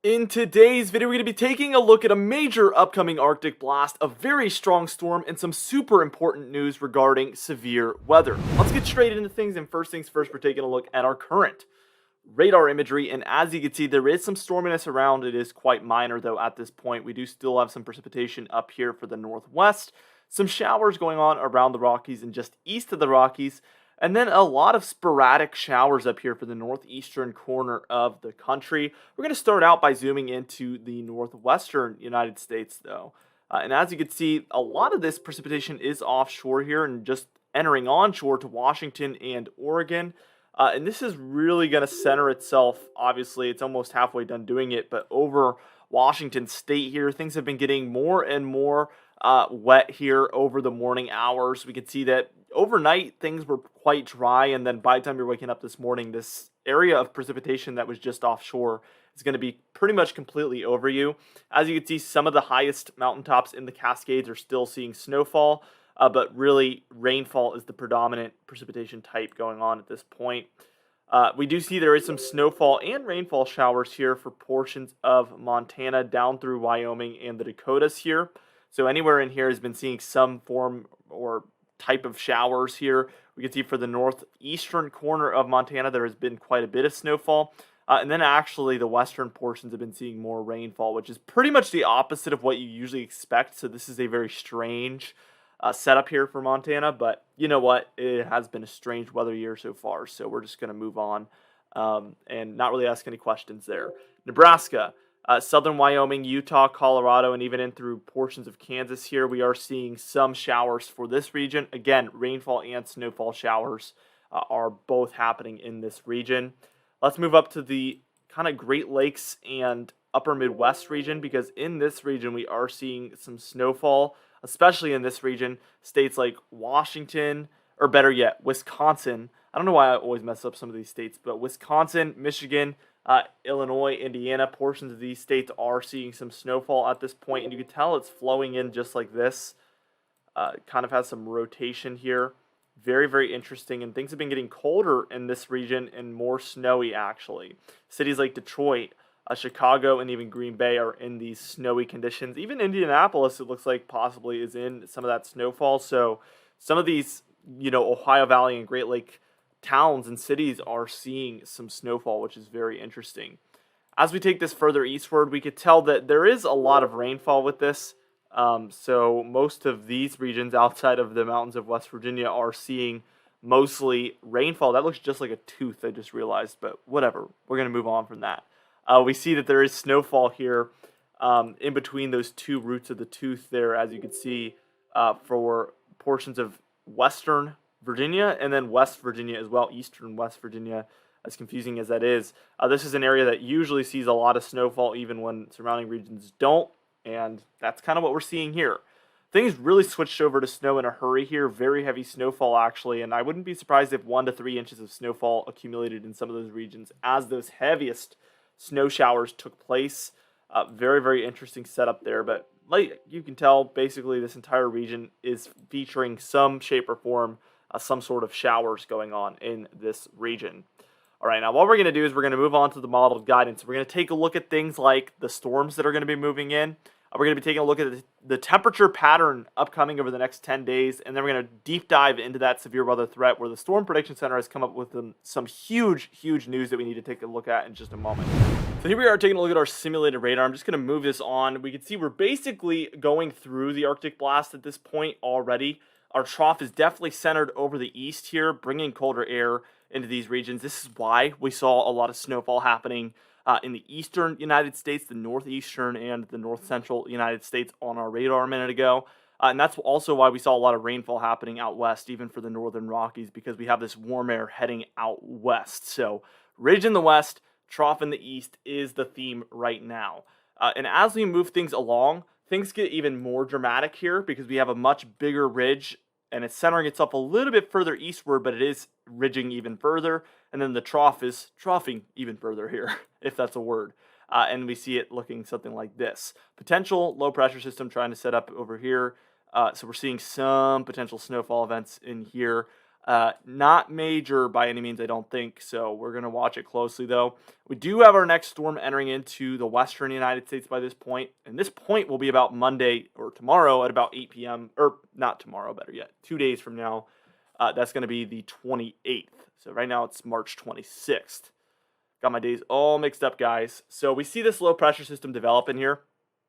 In today's video, we're going to be taking a look at a major upcoming Arctic blast, a very strong storm, and some super important news regarding severe weather. Let's get straight into things, and first things first, we're taking a look at our current radar imagery, and as you can see, there is some storminess around. It is quite minor, though, at this point. We do still have some precipitation up here for the northwest, some showers going on around the Rockies and just east of the Rockies, and then a lot of sporadic showers up here for the northeastern corner of the country. We're going to start out by zooming into the northwestern United States, though. And as you can see, a lot of this precipitation is offshore here and just entering onshore to Washington and Oregon. And this is really going to center itself. Obviously, it's almost halfway done doing it, but over Washington State here, things have been getting more and more wet here over the morning hours. We can see that overnight things were quite dry, and then by the time you're waking up this morning, this area of precipitation that was just offshore is going to be pretty much completely over you. As you can see, some of the highest mountaintops in the Cascades are still seeing snowfall, but really rainfall is the predominant precipitation type going on at this point. We do see there is some snowfall and rainfall showers here for portions of Montana down through Wyoming and the Dakotas here. So anywhere in here has been seeing some form or type of showers here. We can see for the northeastern corner of Montana, there has been quite a bit of snowfall. And then actually the western portions have been seeing more rainfall, which is pretty much the opposite of what you usually expect. So this is a very strange setup here for Montana, but you know what? It has been a strange weather year so far, so we're just going to move on and not really ask any questions there. Nebraska, southern Wyoming, Utah, Colorado, and even in through portions of Kansas here, we are seeing some showers for this region. Again, rainfall and snowfall showers are both happening in this region. Let's move up to the kind of Great Lakes and upper Midwest region, because in this region we are seeing some snowfall, especially in this region. States like Washington, or better yet, Wisconsin. I don't know why I always mess up some of these states, but Wisconsin, Michigan, Illinois, Indiana, portions of these states are seeing some snowfall at this point, and you can tell it's flowing in just like this. Kind of has some rotation here. Very, very interesting, and things have been getting colder in this region and more snowy, actually. Cities like Detroit, Chicago, and even Green Bay are in these snowy conditions. Even Indianapolis, it looks like possibly is in some of that snowfall. So some of these, Ohio Valley and Great Lake towns and cities are seeing some snowfall, which is very interesting. As we take this further eastward, we could tell that there is a lot of rainfall with this. So most of these regions outside of the mountains of West Virginia are seeing mostly rainfall. That looks just like a tooth, I just realized, but whatever. We're going to move on from that. We see that there is snowfall here in between those two roots of the tooth there, as you can see, for portions of western Virginia and then West Virginia as well, eastern West Virginia, as confusing as that is. This is an area that usually sees a lot of snowfall even when surrounding regions don't, and that's kind of what we're seeing here. Things really switched over to snow in a hurry here. Very heavy snowfall, actually, and I wouldn't be surprised if 1 to 3 inches of snowfall accumulated in some of those regions as those heaviest snow showers took place. Very, very interesting setup there, but like you can tell, basically this entire region is featuring some shape or form, some sort of showers going on in this region. All right, now what we're going to do is we're going to move on to the modeled guidance. We're going to take a look at things like the storms that are going to be moving in. We're going to be taking a look at the temperature pattern upcoming over the next 10 days, and then we're going to deep dive into that severe weather threat, where the Storm Prediction Center has come up with some huge, huge news that we need to take a look at in just a moment. So here we are taking a look at our simulated radar. I'm just going to move this on. We can see we're basically going through the Arctic blast at this point already. Our trough is definitely centered over the east here, bringing colder air into these regions. This is why we saw a lot of snowfall happening in the eastern United States, the northeastern, and the north central United States on our radar a minute ago. And that's also why we saw a lot of rainfall happening out west, even for the northern Rockies, because we have this warm air heading out west. So ridge in the west, trough in the east is the theme right now. And as we move things along, things get even more dramatic here because we have a much bigger ridge, and it's centering itself a little bit further eastward, but it is ridging even further. And then the trough is troughing even further here, if that's a word. And we see it looking something like this. Potential low pressure system trying to set up over here. So we're seeing some potential snowfall events in here. Not major by any means, I don't think. So we're going to watch it closely, though. We do have our next storm entering into the western United States by this point. And this point will be about Monday or tomorrow at about 8 p.m. Or not tomorrow, better yet, 2 days from now. That's going to be the 28th. So right now it's March 26th. Got my days all mixed up, guys. So we see this low pressure system develop in here.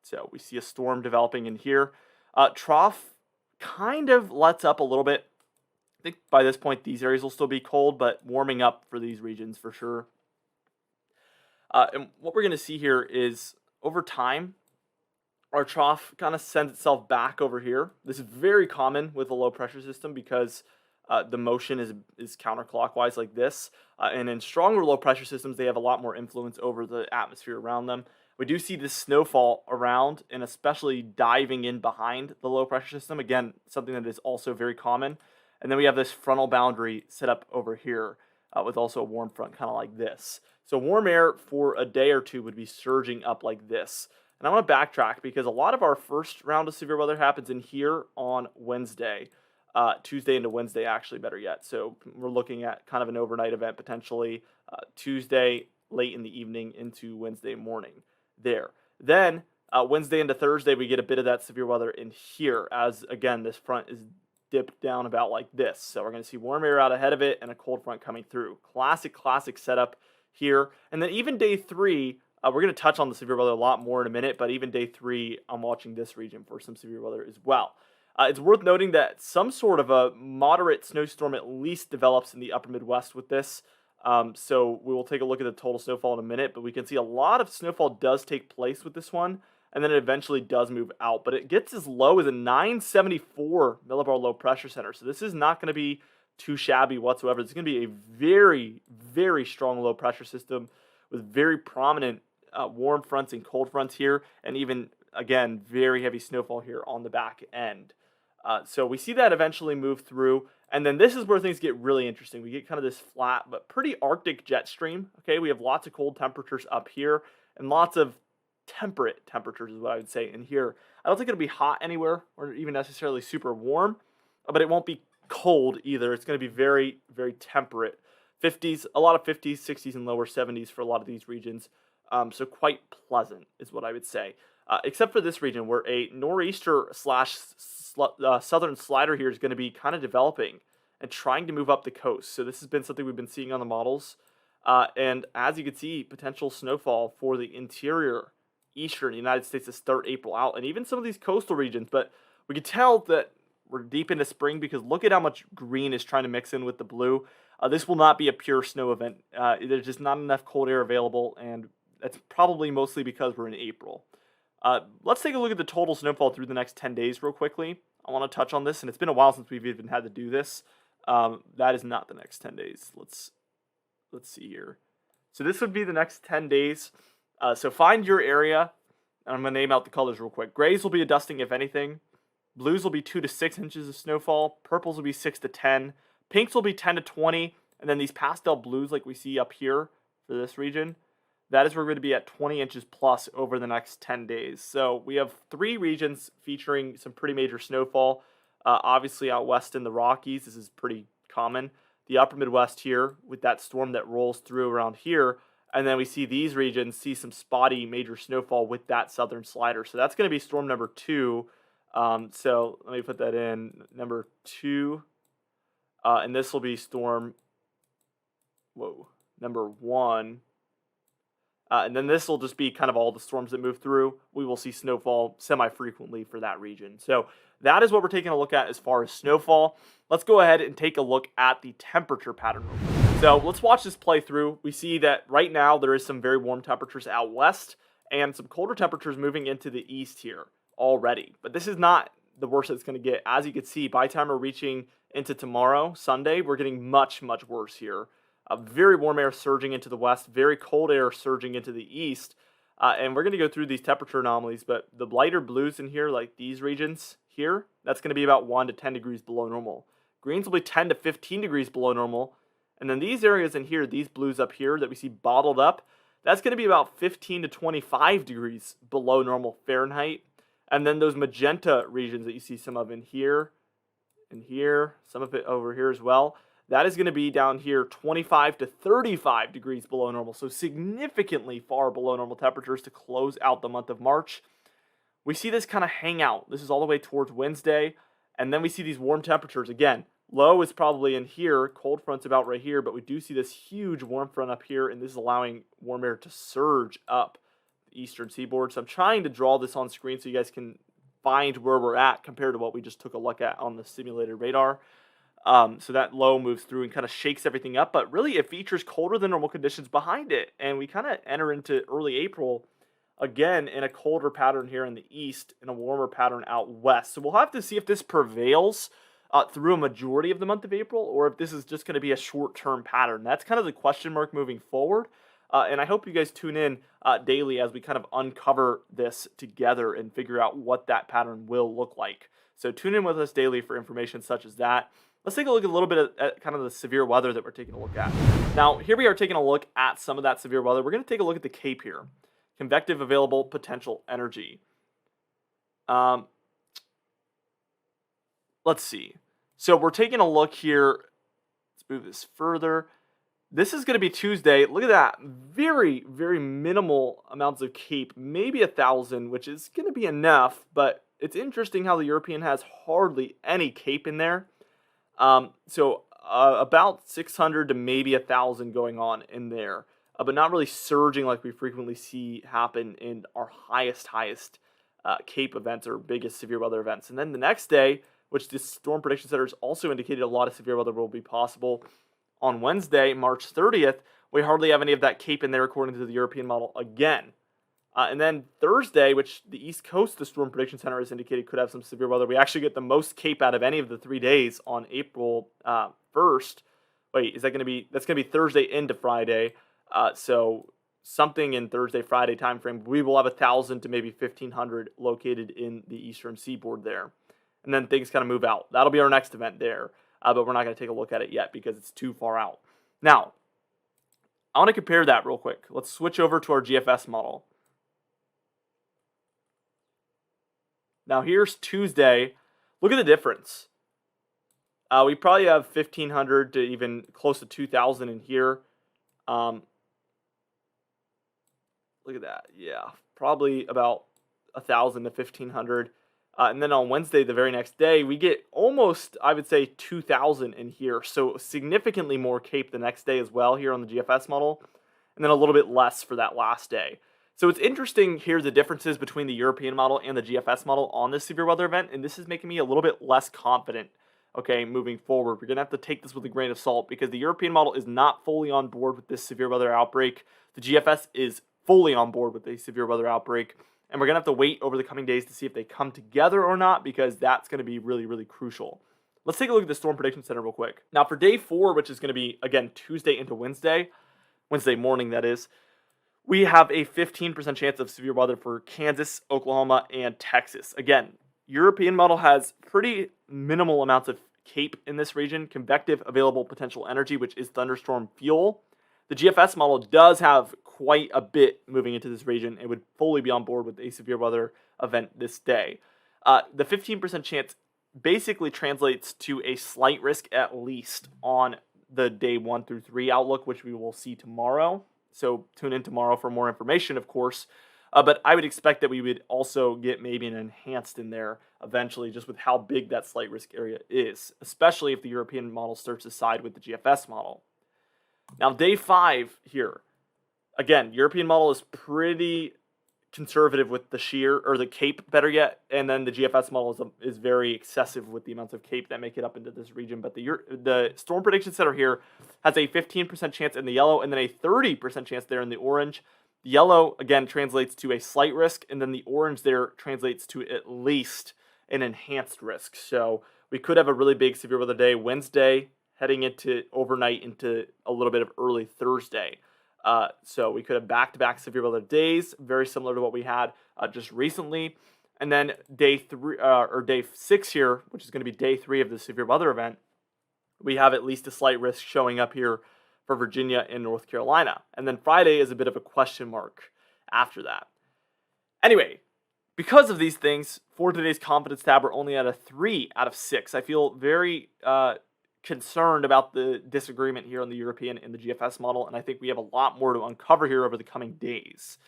So we see a storm developing in here. Trough kind of lets up a little bit. I think by this point these areas will still be cold, but warming up for these regions for sure. And what we're going to see here is over time, our trough kind of sends itself back over here. This is very common with a low pressure system because the motion is counterclockwise like this. And in stronger low pressure systems, they have a lot more influence over the atmosphere around them. We do see this snowfall around and especially diving in behind the low pressure system. Again, something that is also very common. And then we have this frontal boundary set up over here with also a warm front kind of like this. So warm air for a day or two would be surging up like this. And I want to backtrack because a lot of our first round of severe weather happens in here on Wednesday. Tuesday into Wednesday, actually, better yet. So we're looking at kind of an overnight event potentially Tuesday late in the evening into Wednesday morning there. Then Wednesday into Thursday, we get a bit of that severe weather in here as, again, this front is dipped down about like this. So we're going to see warm air out ahead of it and a cold front coming through. Classic setup here. And then even day 3, we're going to touch on the severe weather a lot more in a minute, but even day 3, I'm watching this region for some severe weather as well. It's worth noting that some sort of a moderate snowstorm at least develops in the upper Midwest with this. So we will take a look at the total snowfall in a minute, but we can see a lot of snowfall does take place with this one, and then it eventually does move out. But it gets as low as a 974 millibar low pressure center. So this is not going to be too shabby whatsoever. It's going to be a very, very strong low pressure system with very prominent warm fronts and cold fronts here, and even, again, very heavy snowfall here on the back end. So we see that eventually move through, and then this is where things get really interesting. We get kind of this flat but pretty Arctic jet stream. Okay, we have lots of cold temperatures up here and lots of temperate temperatures is what I would say in here. I don't think it'll be hot anywhere or even necessarily super warm, but it won't be cold either. It's going to be very, very temperate. 50s, a lot of 50s, 60s, and lower 70s for a lot of these regions. So quite pleasant is what I would say. Except for this region where a nor'easter slash southern slider here is going to be kind of developing and trying to move up the coast. So this has been something we've been seeing on the models. And as you can see, potential snowfall for the interior eastern United States to start April out, and even some of these coastal regions. But we can tell that we're deep into spring because look at how much green is trying to mix in with the blue. This will not be a pure snow event. There's just not enough cold air available, and that's probably mostly because we're in April. Let's take a look at the total snowfall through the next 10 days real quickly. I want to touch on this, and it's been a while since we've even had to do this. That is not the next 10 days. Let's see here. So this would be the next 10 days. So find your area, and I'm going to name out the colors real quick. Grays will be a dusting, if anything. Blues will be 2 to 6 inches of snowfall. Purples will be 6 to 10. Pinks will be 10 to 20. And then these pastel blues like we see up here for this region, that is where we're going to be at 20 inches plus over the next 10 days. So we have 3 regions featuring some pretty major snowfall. Obviously out west in the Rockies, this is pretty common. The upper Midwest here with that storm that rolls through around here. And then we see these regions see some spotty major snowfall with that southern slider. So that's going to be storm number 2. So let me put that in, number 2. And this will be storm, number 1. And then this will just be kind of all the storms that move through. We will see snowfall semi-frequently for that region. So that is what we're taking a look at as far as snowfall. Let's go ahead and take a look at the temperature pattern. So let's watch this play through. We see that right now there is some very warm temperatures out west and some colder temperatures moving into the east here already. But this is not the worst it's going to get. As you can see, by the time we're reaching into tomorrow, Sunday, we're getting much, much worse here. Very warm air surging into the west, very cold air surging into the east. And we're going to go through these temperature anomalies, but the lighter blues in here, like these regions here, that's going to be about 1 to 10 degrees below normal. Greens will be 10 to 15 degrees below normal. And then these areas in here, these blues up here that we see bottled up, that's going to be about 15 to 25 degrees below normal Fahrenheit. And then those magenta regions that you see some of in here and here, some of it over here as well. That is going to be down here 25 to 35 degrees below normal. So significantly far below normal temperatures to close out the month of March. We see this kind of hang out. This is all the way towards Wednesday. And then we see these warm temperatures. Again, low is probably in here. Cold front's about right here. But we do see this huge warm front up here. And this is allowing warm air to surge up the eastern seaboard. So I'm trying to draw this on screen so you guys can find where we're at compared to what we just took a look at on the simulated radar. So that low moves through and kind of shakes everything up, but really it features colder than normal conditions behind it. And we kind of enter into early April again in a colder pattern here in the east and a warmer pattern out west. So we'll have to see if this prevails through a majority of the month of April, or if this is just going to be a short-term pattern. That's kind of the question mark moving forward. And I hope you guys tune in daily as we kind of uncover this together and figure out what that pattern will look like. So tune in with us daily for information such as that. Let's take a look at a little bit at kind of the severe weather that we're taking a look at. Now, here we are taking a look at some of that severe weather. We're going to take a look at the CAPE here. Convective available potential energy. Let's see. So we're taking a look here. Let's move this further. This is going to be Tuesday. Look at that. Very, very minimal amounts of CAPE. Maybe 1,000, which is going to be enough. But it's interesting how the European has hardly any CAPE in there. About 600 to maybe 1,000 going on in there, but not really surging like we frequently see happen in our highest CAPE events or biggest severe weather events. And then the next day, which the Storm Prediction Center has also indicated a lot of severe weather will be possible on Wednesday, March 30th, we hardly have any of that CAPE in there according to the European model again. And then Thursday, which the East Coast, the Storm Prediction Center has indicated could have some severe weather. We actually get the most CAPE out of any of the 3 days on April 1st. Wait, is that going to be, that's going to be Thursday into Friday. So something in Thursday, Friday timeframe, we will have 1,000 to maybe 1,500 located in the eastern seaboard there. And then things kind of move out. That'll be our next event there. But we're not going to take a look at it yet because it's too far out. Now, I want to compare that real quick. Let's switch over to our GFS model. Now here's Tuesday. Look at the difference. We probably have 1,500 to even close to 2,000 in here. Look at that. Yeah, probably about 1,000 to 1,500. And then on Wednesday, the very next day, we get almost, I would say, 2,000 in here. So significantly more CAPE the next day as well here on the GFS model. And then a little bit less for that last day. So it's interesting here the differences between the European model and the GFS model on this severe weather event, and this is making me a little bit less confident, okay, moving forward. We're going to have to take this with a grain of salt because the European model is not fully on board with this severe weather outbreak. The GFS is fully on board with a severe weather outbreak, and we're going to have to wait over the coming days to see if they come together or not because that's going to be really, really crucial. Let's take a look at the Storm Prediction Center real quick. Now for day 4, which is going to be, again, Tuesday into Wednesday morning that is, we have a 15% chance of severe weather for Kansas, Oklahoma, and Texas. Again, European model has pretty minimal amounts of CAPE in this region, convective available potential energy, which is thunderstorm fuel. The GFS model does have quite a bit moving into this region and would fully be on board with a severe weather event this day. The 15% chance basically translates to a slight risk at least on the day 1 through 3 outlook, which we will see tomorrow. So tune in tomorrow for more information, of course. But I would expect that we would also get maybe an enhanced in there eventually, just with how big that slight risk area is, especially if the European model starts to side with the GFS model. Now, day 5 here. Again, European model is pretty conservative with the shear, or the CAPE, better yet, and then the GFS model is very excessive with the amounts of CAPE that make it up into this region. But the Storm Prediction Center here has a 15% chance in the yellow, and then a 30% chance there in the orange. The yellow, again, translates to a slight risk, and then the orange there translates to at least an enhanced risk. So we could have a really big severe weather day Wednesday, heading into overnight into a little bit of early Thursday. So we could have back-to-back severe weather days, very similar to what we had just recently. And then day 6 here, which is going to be day 3 of the severe weather event, we have at least a slight risk showing up here for Virginia and North Carolina. And then Friday is a bit of a question mark after that. Anyway, Because of these things, for today's confidence tab, we're only at a 3 out of 6. I feel very concerned about the disagreement here on the European and the GFS model, and I think we have a lot more to uncover here over the coming days.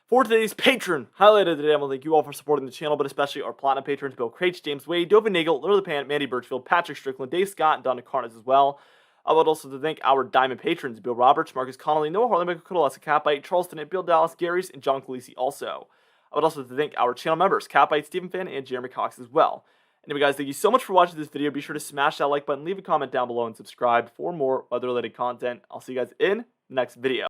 For today's patron highlight of the day, I want to thank you all for supporting the channel, but especially our platinum patrons, Bill Craich, James Wade, Dovin Nagel, Lord of the Pan, Mandy Birchfield, Patrick Strickland, Dave Scott, and Donna Carnes as well. I would also to thank our diamond patrons, Bill Roberts, Marcus Connolly, Noah Harley, Michael Kuddle, Catbite, Charles Tennant, Bill Dallas, Gary's, and John Khaleesi also. I would also to thank our channel members, Catbite, Stephen Fan, and Jeremy Cox as well. Anyway, guys, thank you so much for watching this video. Be sure to smash that like button, leave a comment down below, and subscribe for more weather-related content. I'll see you guys in the next video.